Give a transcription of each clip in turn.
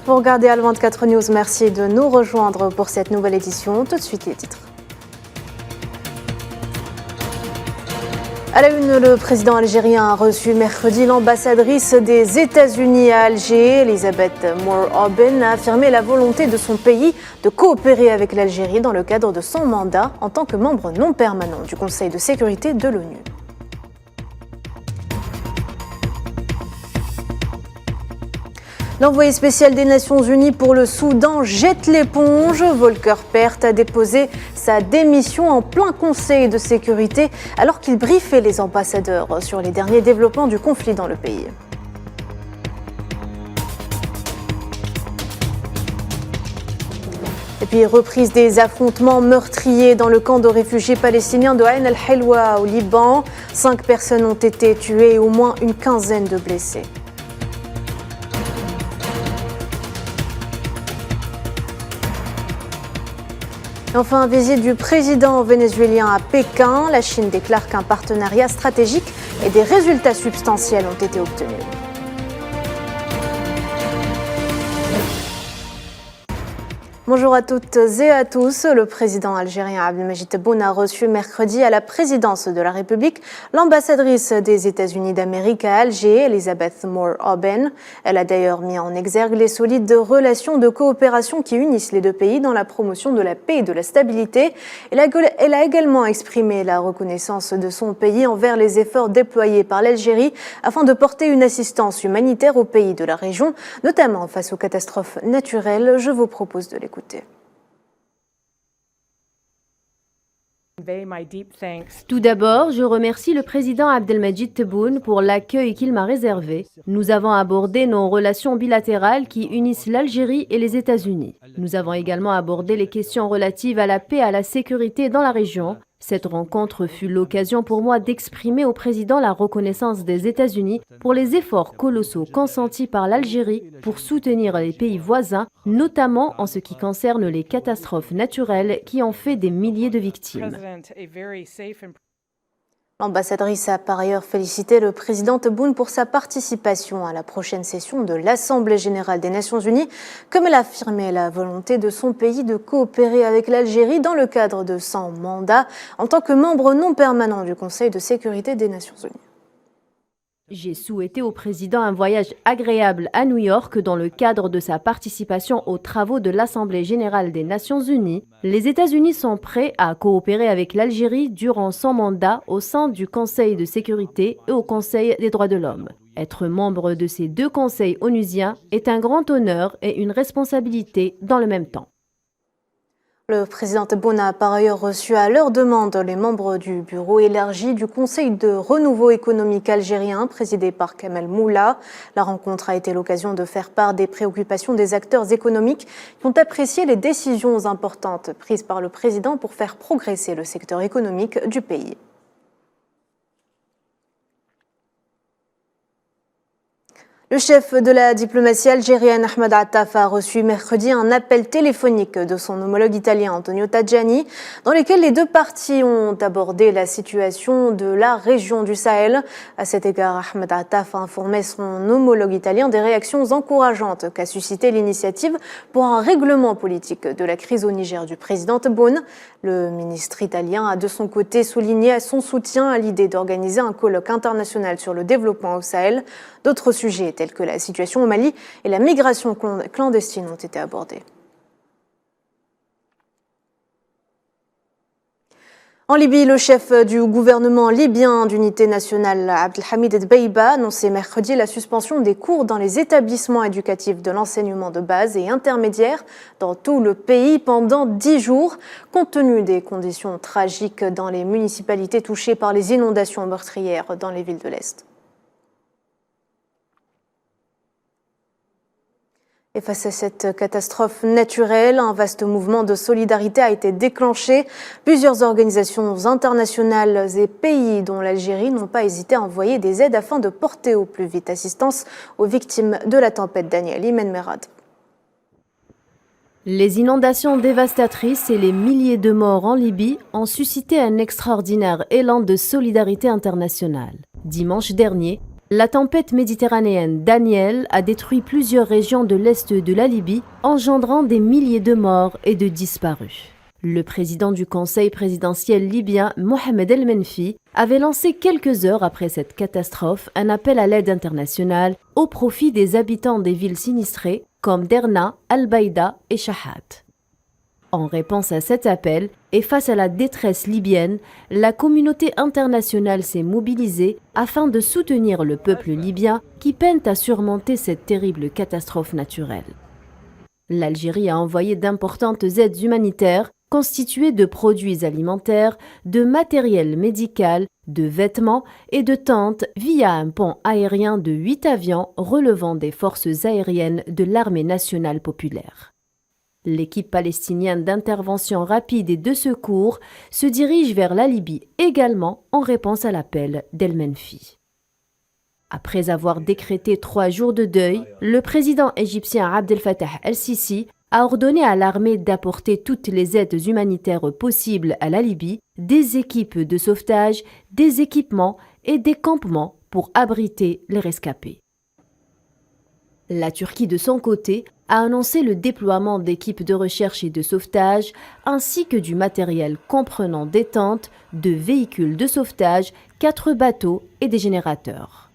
Vous regardez Al 24 News, merci de nous rejoindre pour cette nouvelle édition. Tout de suite les titres. À la une, le président algérien a reçu mercredi l'ambassadrice des États-Unis à Alger. Elisabeth Moore-Oben a affirmé la volonté de son pays de coopérer avec l'Algérie dans le cadre de son mandat en tant que membre non permanent du Conseil de sécurité de l'ONU. L'envoyé spécial des Nations Unies pour le Soudan jette l'éponge. Volker Perthes a déposé sa démission en plein Conseil de sécurité alors qu'il briefait les ambassadeurs sur les derniers développements du conflit dans le pays. Et puis reprise des affrontements meurtriers dans le camp de réfugiés palestiniens de Ain al-Hilwa au Liban. 5 personnes ont été tuées et au moins une quinzaine de blessés. Enfin, visite du président vénézuélien à Pékin. La Chine déclare qu'un partenariat stratégique et des résultats substantiels ont été obtenus. Bonjour à toutes et à tous. Le président algérien Abdelmadjid Tebboune a reçu mercredi à la présidence de la République l'ambassadrice des États-Unis d'Amérique à Alger, Elisabeth Moore-Oben. Elle a d'ailleurs mis en exergue les solides relations de coopération qui unissent les deux pays dans la promotion de la paix et de la stabilité. Elle a également exprimé la reconnaissance de son pays envers les efforts déployés par l'Algérie afin de porter une assistance humanitaire aux pays de la région, notamment face aux catastrophes naturelles. Je vous propose de l'écouter. Tout d'abord, je remercie le président Abdelmadjid Tebboune pour l'accueil qu'il m'a réservé. Nous avons abordé nos relations bilatérales qui unissent l'Algérie et les États-Unis. Nous avons également abordé les questions relatives à la paix et à la sécurité dans la région. Cette rencontre fut l'occasion pour moi d'exprimer au président la reconnaissance des États-Unis pour les efforts colossaux consentis par l'Algérie pour soutenir les pays voisins, notamment en ce qui concerne les catastrophes naturelles qui ont fait des milliers de victimes. L'ambassadrice a par ailleurs félicité le président Tebboune pour sa participation à la prochaine session de l'Assemblée générale des Nations unies, comme elle a affirmé la volonté de son pays de coopérer avec l'Algérie dans le cadre de son mandat en tant que membre non permanent du Conseil de sécurité des Nations unies. J'ai souhaité au président un voyage agréable à New York dans le cadre de sa participation aux travaux de l'Assemblée générale des Nations unies. Les États-Unis sont prêts à coopérer avec l'Algérie durant son mandat au sein du Conseil de sécurité et au Conseil des droits de l'homme. Être membre de ces deux conseils onusiens est un grand honneur et une responsabilité dans le même temps. Le président Tebboune a par ailleurs reçu à leur demande les membres du bureau élargi du Conseil de renouveau économique algérien, présidé par Kamel Moula. La rencontre a été l'occasion de faire part des préoccupations des acteurs économiques qui ont apprécié les décisions importantes prises par le président pour faire progresser le secteur économique du pays. Le chef de la diplomatie algérienne, Ahmed Attaf, a reçu mercredi un appel téléphonique de son homologue italien, Antonio Tajani, dans lequel les deux parties ont abordé la situation de la région du Sahel. À cet égard, Ahmed Attaf a informé son homologue italien des réactions encourageantes qu'a suscité l'initiative pour un règlement politique de la crise au Niger du président Tebboune. Le ministre italien a de son côté souligné son soutien à l'idée d'organiser un colloque international sur le développement au Sahel. D'autres sujets tels que la situation au Mali et la migration clandestine ont été abordés. En Libye, le chef du gouvernement libyen d'unité nationale, Abdelhamid Dbeiba, a annoncé mercredi la suspension des cours dans les établissements éducatifs de l'enseignement de base et intermédiaire dans tout le pays pendant 10 jours, compte tenu des conditions tragiques dans les municipalités touchées par les inondations meurtrières dans les villes de l'Est. Et face à cette catastrophe naturelle, un vaste mouvement de solidarité a été déclenché. Plusieurs organisations internationales et pays, dont l'Algérie, n'ont pas hésité à envoyer des aides afin de porter au plus vite assistance aux victimes de la tempête Daniel. Imen Merad. Les inondations dévastatrices et les milliers de morts en Libye ont suscité un extraordinaire élan de solidarité internationale. Dimanche dernier, La tempête méditerranéenne Daniel a détruit plusieurs régions de l'est de la Libye, engendrant des milliers de morts et de disparus. Le président du Conseil présidentiel libyen, Mohamed El Menfi, avait lancé quelques heures après cette catastrophe un appel à l'aide internationale au profit des habitants des villes sinistrées comme Derna, Al-Baïda et Shahat. En réponse à cet appel et face à la détresse libyenne, la communauté internationale s'est mobilisée afin de soutenir le peuple libyen qui peine à surmonter cette terrible catastrophe naturelle. L'Algérie a envoyé d'importantes aides humanitaires constituées de produits alimentaires, de matériel médical, de vêtements et de tentes via un pont aérien de 8 avions relevant des forces aériennes de l'armée nationale populaire. L'équipe palestinienne d'intervention rapide et de secours se dirige vers la Libye également en réponse à l'appel d'El Menfi. Après avoir décrété 3 jours de deuil, le président égyptien Abdel Fattah el-Sisi a ordonné à l'armée d'apporter toutes les aides humanitaires possibles à la Libye, des équipes de sauvetage, des équipements et des campements pour abriter les rescapés. La Turquie, de son côté, a annoncé le déploiement d'équipes de recherche et de sauvetage, ainsi que du matériel comprenant des tentes, de véhicules de sauvetage, 4 bateaux et des générateurs.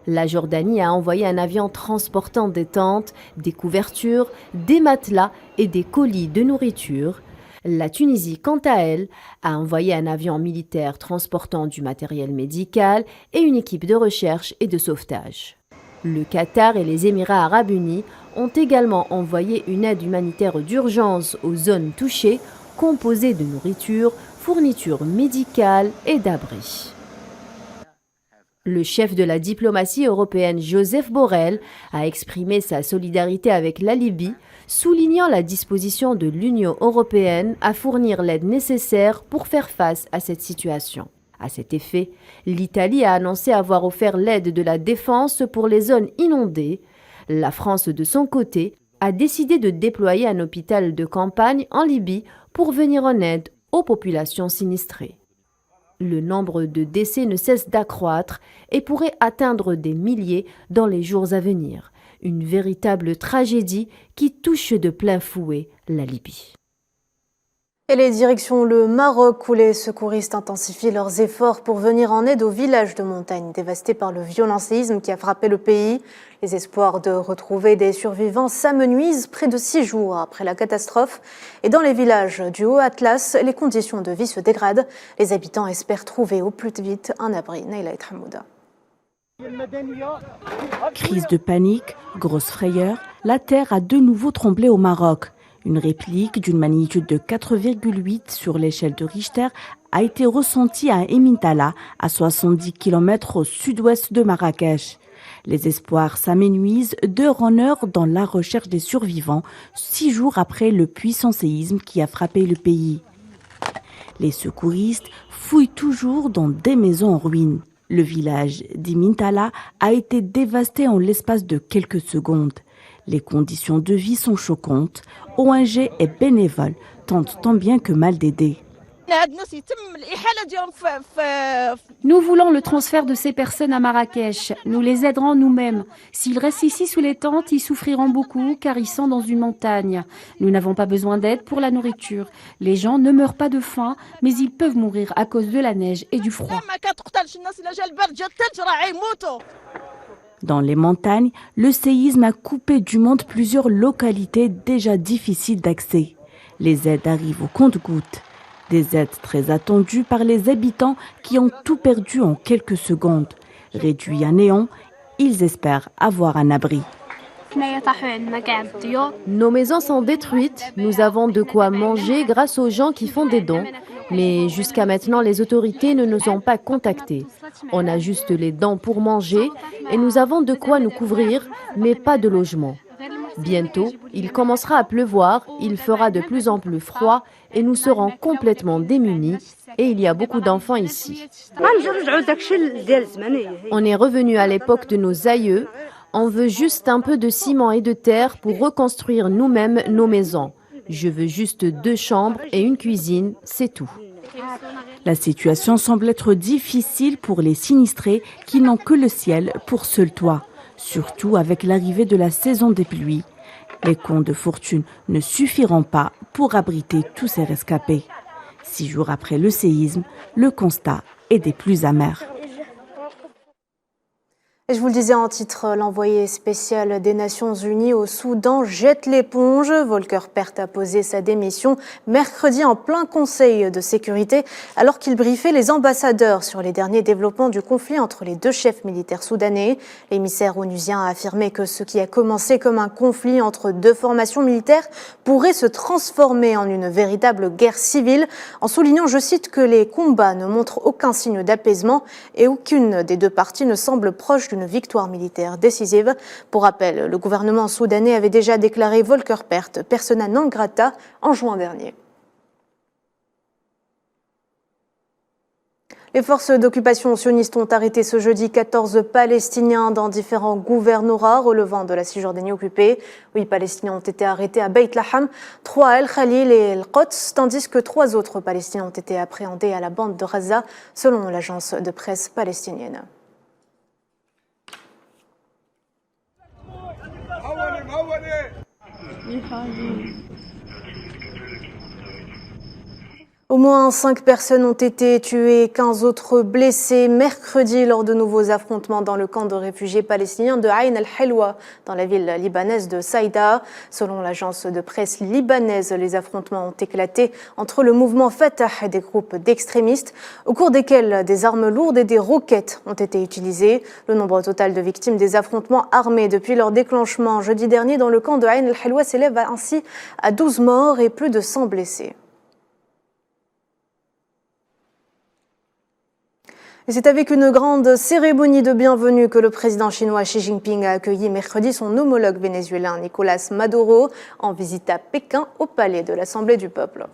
La Jordanie a envoyé un avion transportant des tentes, des couvertures, des matelas et des colis de nourriture. La Tunisie, quant à elle, a envoyé un avion militaire transportant du matériel médical et une équipe de recherche et de sauvetage. Le Qatar et les Émirats arabes unis ont également envoyé une aide humanitaire d'urgence aux zones touchées, composée de nourriture, fournitures médicales et d'abris. Le chef de la diplomatie européenne, Joseph Borrell, a exprimé sa solidarité avec la Libye, soulignant la disposition de l'Union européenne à fournir l'aide nécessaire pour faire face à cette situation. À cet effet, l'Italie a annoncé avoir offert l'aide de la défense pour les zones inondées. La France, de son côté, a décidé de déployer un hôpital de campagne en Libye pour venir en aide aux populations sinistrées. Le nombre de décès ne cesse d'accroître et pourrait atteindre des milliers dans les jours à venir. Une véritable tragédie qui touche de plein fouet la Libye. Et les directions le Maroc où les secouristes intensifient leurs efforts pour venir en aide aux villages de montagne dévastés par le violent séisme qui a frappé le pays. Les espoirs de retrouver des survivants s'amenuisent près de 6 jours après la catastrophe. Et dans les villages du Haut-Atlas, les conditions de vie se dégradent. Les habitants espèrent trouver au plus vite un abri. Naïla Hamouda. Crise de panique, grosse frayeur, la terre a de nouveau tremblé au Maroc. Une réplique d'une magnitude de 4,8 sur l'échelle de Richter a été ressentie à Emintala, à 70 km au sud-ouest de Marrakech. Les espoirs s'amenuisent d'heure en heure dans la recherche des survivants, 6 jours après le puissant séisme qui a frappé le pays. Les secouristes fouillent toujours dans des maisons en ruine. Le village d'Emintala a été dévasté en l'espace de quelques secondes. Les conditions de vie sont choquantes. ONG et bénévoles tentent tant bien que mal d'aider. Nous voulons le transfert de ces personnes à Marrakech. Nous les aiderons nous-mêmes. S'ils restent ici sous les tentes, ils souffriront beaucoup car ils sont dans une montagne. Nous n'avons pas besoin d'aide pour la nourriture. Les gens ne meurent pas de faim, mais ils peuvent mourir à cause de la neige et du froid. Dans les montagnes, le séisme a coupé du monde plusieurs localités déjà difficiles d'accès. Les aides arrivent au compte-gouttes. Des aides très attendues par les habitants qui ont tout perdu en quelques secondes. Réduits à néant, ils espèrent avoir un abri. Nos maisons sont détruites, nous avons de quoi manger grâce aux gens qui font des dons. Mais jusqu'à maintenant, les autorités ne nous ont pas contactés. On a juste les dents pour manger et nous avons de quoi nous couvrir, mais pas de logement. Bientôt, il commencera à pleuvoir, il fera de plus en plus froid et nous serons complètement démunis. Et il y a beaucoup d'enfants ici. On est revenu à l'époque de nos aïeux. On veut juste un peu de ciment et de terre pour reconstruire nous-mêmes nos maisons. Je veux juste 2 chambres et une cuisine, c'est tout. La situation semble être difficile pour les sinistrés qui n'ont que le ciel pour seul toit, surtout avec l'arrivée de la saison des pluies. Les comptes de fortune ne suffiront pas pour abriter tous ces rescapés. 6 jours après le séisme, le constat est des plus amers. Et je vous le disais en titre, l'envoyé spécial des Nations Unies au Soudan jette l'éponge. Volker Perthes a posé sa démission mercredi en plein Conseil de sécurité alors qu'il briefait les ambassadeurs sur les derniers développements du conflit entre les deux chefs militaires soudanais. L'émissaire onusien a affirmé que ce qui a commencé comme un conflit entre deux formations militaires pourrait se transformer en une véritable guerre civile, en soulignant, je cite, que les combats ne montrent aucun signe d'apaisement et aucune des deux parties ne semble proche d'une victoire militaire décisive. Pour rappel, le gouvernement soudanais avait déjà déclaré Volker Perthes persona non grata en juin dernier. Les forces d'occupation sionistes ont arrêté ce jeudi 14 Palestiniens dans différents gouvernorats relevant de la Cisjordanie occupée. 8 Palestiniens ont été arrêtés à Beit Laham, 3 à El Khalil et El Quds, tandis que 3 autres Palestiniens ont été appréhendés à la bande de Gaza, selon l'agence de presse palestinienne. Au moins 5 personnes ont été tuées, 15 autres blessées mercredi lors de nouveaux affrontements dans le camp de réfugiés palestiniens de Ain al-Helwa, dans la ville libanaise de Saïda. Selon l'agence de presse libanaise, les affrontements ont éclaté entre le mouvement Fatah et des groupes d'extrémistes, au cours desquels des armes lourdes et des roquettes ont été utilisées. Le nombre total de victimes des affrontements armés depuis leur déclenchement jeudi dernier dans le camp de Ain al-Helwa s'élève ainsi à 12 morts et plus de 100 blessés. Et c'est avec une grande cérémonie de bienvenue que le président chinois Xi Jinping a accueilli mercredi son homologue vénézuélien Nicolás Maduro en visite à Pékin au palais de l'Assemblée du peuple.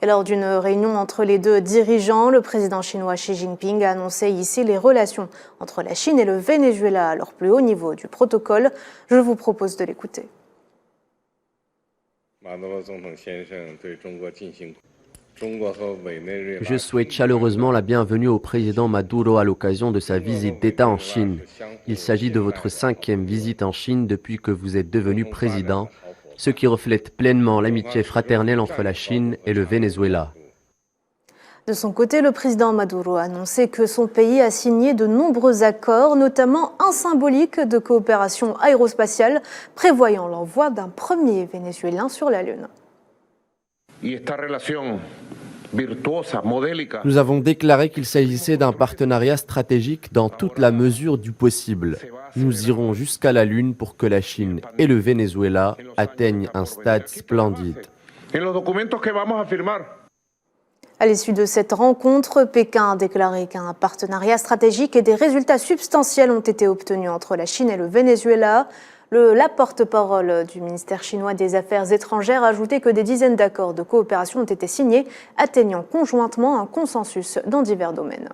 Et lors d'une réunion entre les deux dirigeants, le président chinois Xi Jinping a annoncé ici les relations entre la Chine et le Venezuela à leur plus haut niveau du protocole. Je vous propose de l'écouter. Je souhaite chaleureusement la bienvenue au président Maduro à l'occasion de sa visite d'État en Chine. Il s'agit de votre 5e visite en Chine depuis que vous êtes devenu président, ce qui reflète pleinement l'amitié fraternelle entre la Chine et le Venezuela. De son côté, le président Maduro a annoncé que son pays a signé de nombreux accords, notamment un symbolique de coopération aérospatiale, prévoyant l'envoi d'un premier Vénézuélien sur la Lune. Nous avons déclaré qu'il s'agissait d'un partenariat stratégique dans toute la mesure du possible. Nous irons jusqu'à la Lune pour que la Chine et le Venezuela atteignent un stade splendide. À l'issue de cette rencontre, Pékin a déclaré qu'un partenariat stratégique et des résultats substantiels ont été obtenus entre la Chine et le Venezuela. La porte-parole du ministère chinois des Affaires étrangères a ajouté que des dizaines d'accords de coopération ont été signés, atteignant conjointement un consensus dans divers domaines.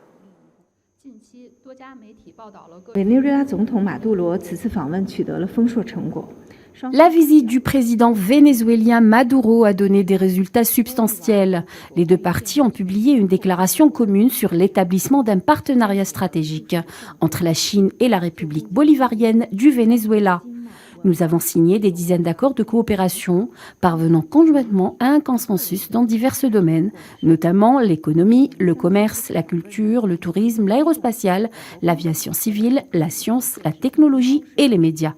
La visite du président vénézuélien Maduro a donné des résultats substantiels. Les deux parties ont publié une déclaration commune sur l'établissement d'un partenariat stratégique entre la Chine et la République bolivarienne du Venezuela. Nous avons signé des dizaines d'accords de coopération, parvenant conjointement à un consensus dans divers domaines, notamment l'économie, le commerce, la culture, le tourisme, l'aérospatiale, l'aviation civile, la science, la technologie et les médias.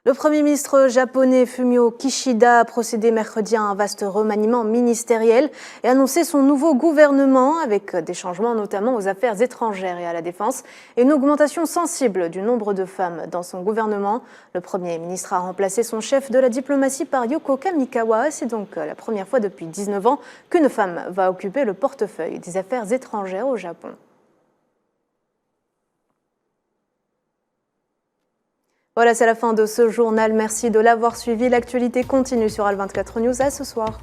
Le Premier ministre japonais Fumio Kishida a procédé mercredi à un vaste remaniement ministériel et annoncé son nouveau gouvernement avec des changements notamment aux affaires étrangères et à la défense et une augmentation sensible du nombre de femmes dans son gouvernement. Le Premier ministre a remplacé son chef de la diplomatie par Yoko Kamikawa. C'est donc la première fois depuis 19 ans qu'une femme va occuper le portefeuille des affaires étrangères au Japon. Voilà, c'est la fin de ce journal. Merci de l'avoir suivi. L'actualité continue sur Al24 News. À ce soir.